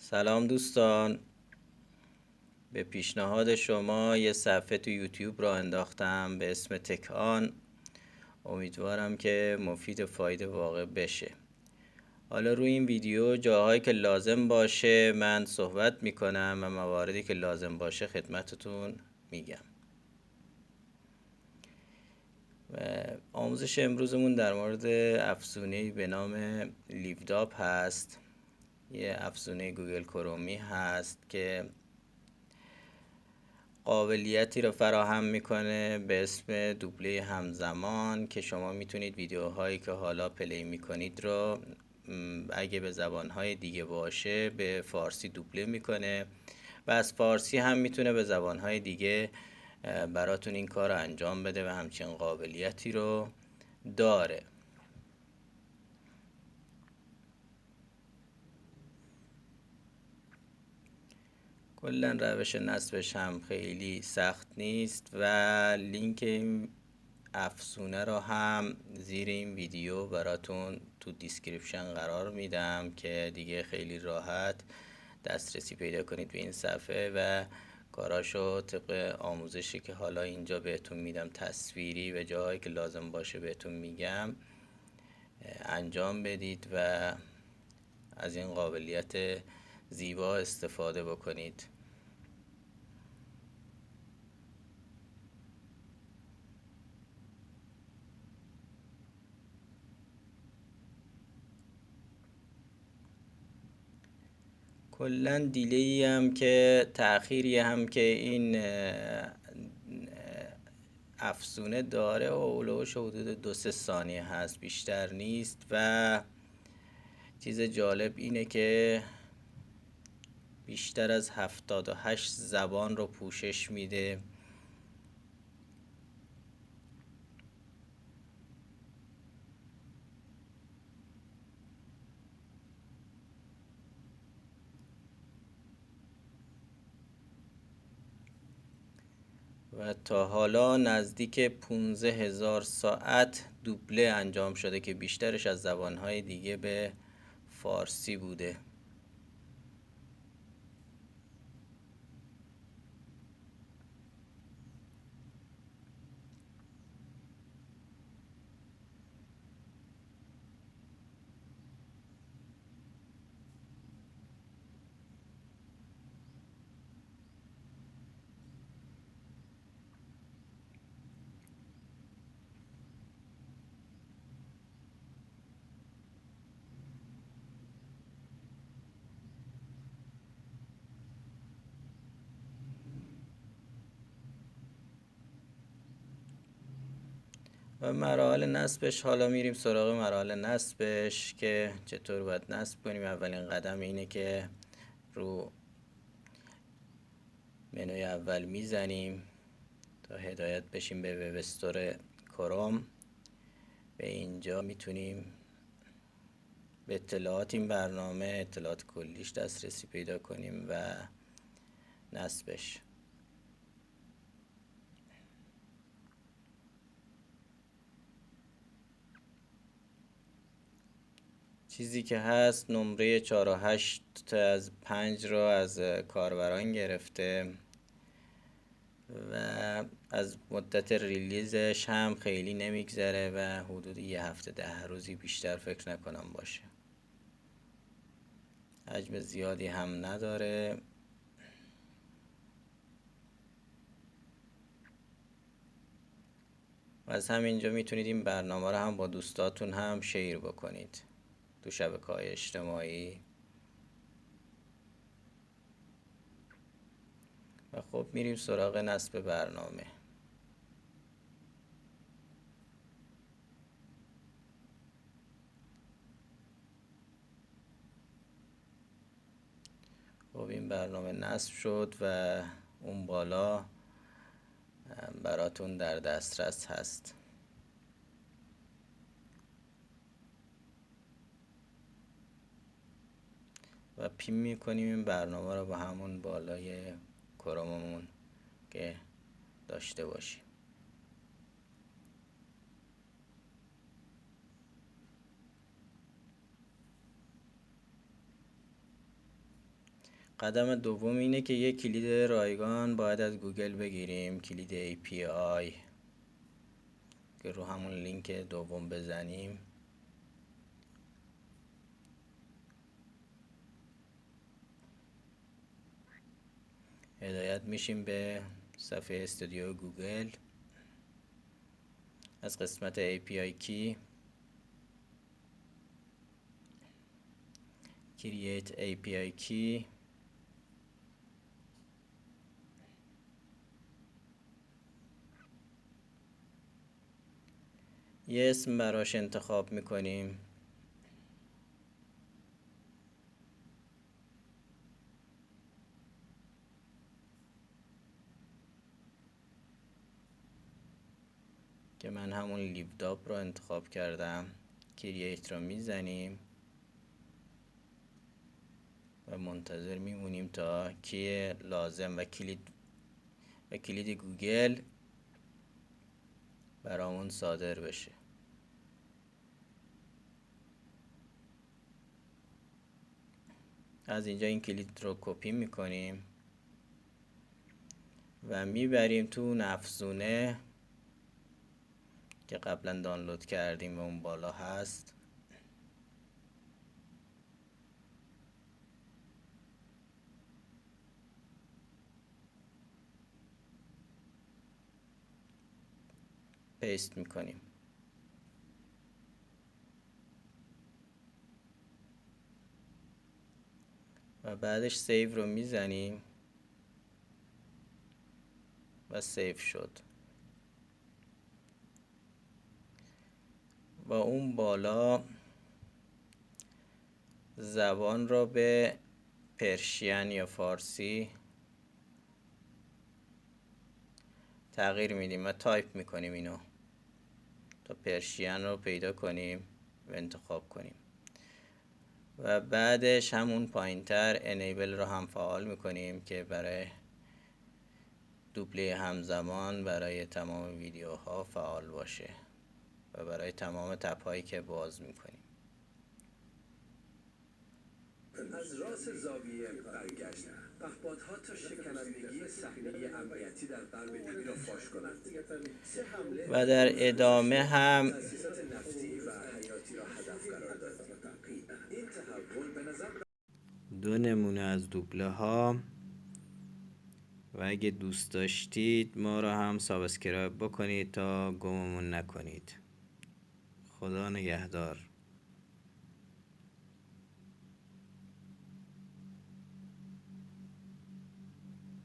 سلام دوستان، به پیشنهاد شما یه صفحه تو یوتیوب را انداختم به اسم تکان. امیدوارم که مفید و فایده واقع بشه. حالا روی این ویدیو جاهایی که لازم باشه من صحبت میکنم و مواردی که لازم باشه خدمتتون میگم. آموزش امروزمون در مورد افزونه‌ای به نام لیوداپ هست. یه افزونه گوگل کرومی هست که قابلیتی رو فراهم میکنه به اسم دوبله همزمان که شما میتونید ویدیوهایی که حالا پلی میکنید رو اگه به زبانهای دیگه باشه به فارسی دوبله میکنه و از فارسی هم میتونه به زبانهای دیگه براتون این کار رو انجام بده و همچین قابلیتی رو داره. کلا روش نصبش هم خیلی سخت نیست و لینک این افزونه رو هم زیر این ویدیو براتون تو دیسکریپشن قرار میدم که دیگه خیلی راحت دسترسی پیدا کنید به این صفحه و کاراشو طبق آموزشی که حالا اینجا بهتون میدم تصویری و جاهایی که لازم باشه بهتون میگم انجام بدید و از این قابلیت زیبا استفاده بکنید. کلا دیلی هم که تأخیری هم که این افزونه داره و اولوش حدود 2-3 ثانیه هست، بیشتر نیست. و چیز جالب اینه که بیشتر از 78 زبان رو پوشش میده و تا حالا نزدیک 15,000 ساعت دوبله انجام شده که بیشترش از زبانهای دیگه به فارسی بوده. و مراحل نصبش، حالا میریم سراغ مراحل نصبش که چطور باید نصب کنیم. اولین قدم اینه که رو منوی اول میزنیم تا هدایت بشیم به وب استور کروم. به اینجا میتونیم به اطلاعات این برنامه، اطلاعات کلیش دسترسی پیدا کنیم و نصبش. چیزی که هست نمره 4 و 8 از 5 رو از کاربران گرفته و از مدت ریلیزش هم خیلی نمیگذره و حدود یه هفته 10 روزی بیشتر فکر نکنم باشه. حجم زیادی هم نداره. و از همینجا میتونید این برنامه رو هم با دوستاتون هم شیر بکنید تو شبکه‌های اجتماعی. و خب میریم سراغ نصب برنامه. خب این برنامه نصب شد و اون بالا براتون در دسترس هست. و پین میکنیم این برنامه رو با همون بالای کروممون که داشته باشیم. قدم دوم اینه که یک کلید رایگان باید از گوگل بگیریم، کلید API که رو همون لینک دوم بزنیم. هدایت میشیم به صفحه استودیو گوگل. از قسمت API کی Create API Key یه اسم براش انتخاب میکنیم. که من همون لیوداپ رو انتخاب کردم. کرییت رو میزنیم و منتظر میمونیم تا کی لازم و کلید گوگل برامون صادر بشه. از اینجا این کلید رو کپی میکنیم و میبریم تو اون افزونه که قبلا دانلود کردیم و اون بالا هست. پیست میکنیم و بعدش سیو رو میزنیم و سیو شد. و اون بالا زبان رو به پرشین یا فارسی تغییر میدیم و تایپ میکنیم اینو تا پرشین رو پیدا کنیم و انتخاب کنیم. و بعدش همون پایینتر انیبل رو هم فعال میکنیم که برای دوبله همزمان برای تمام ویدیوها فعال باشه و برای تمام تپ هایی که باز میکنیم. از راس زاویه برگشت پهپادها تا شکنندگی صحنه امنیتی در غرب ایران را فاش کنند. سه حمله و در ادامه هم تأسیسات نفتی و حیاتی را هدف قرار داد. این تحول به نظر دو نمونه از دوبله ها و اگه دوست داشتید ما را هم سابسکرایب بکنید تا گممون نکنید. خدا نگهدار.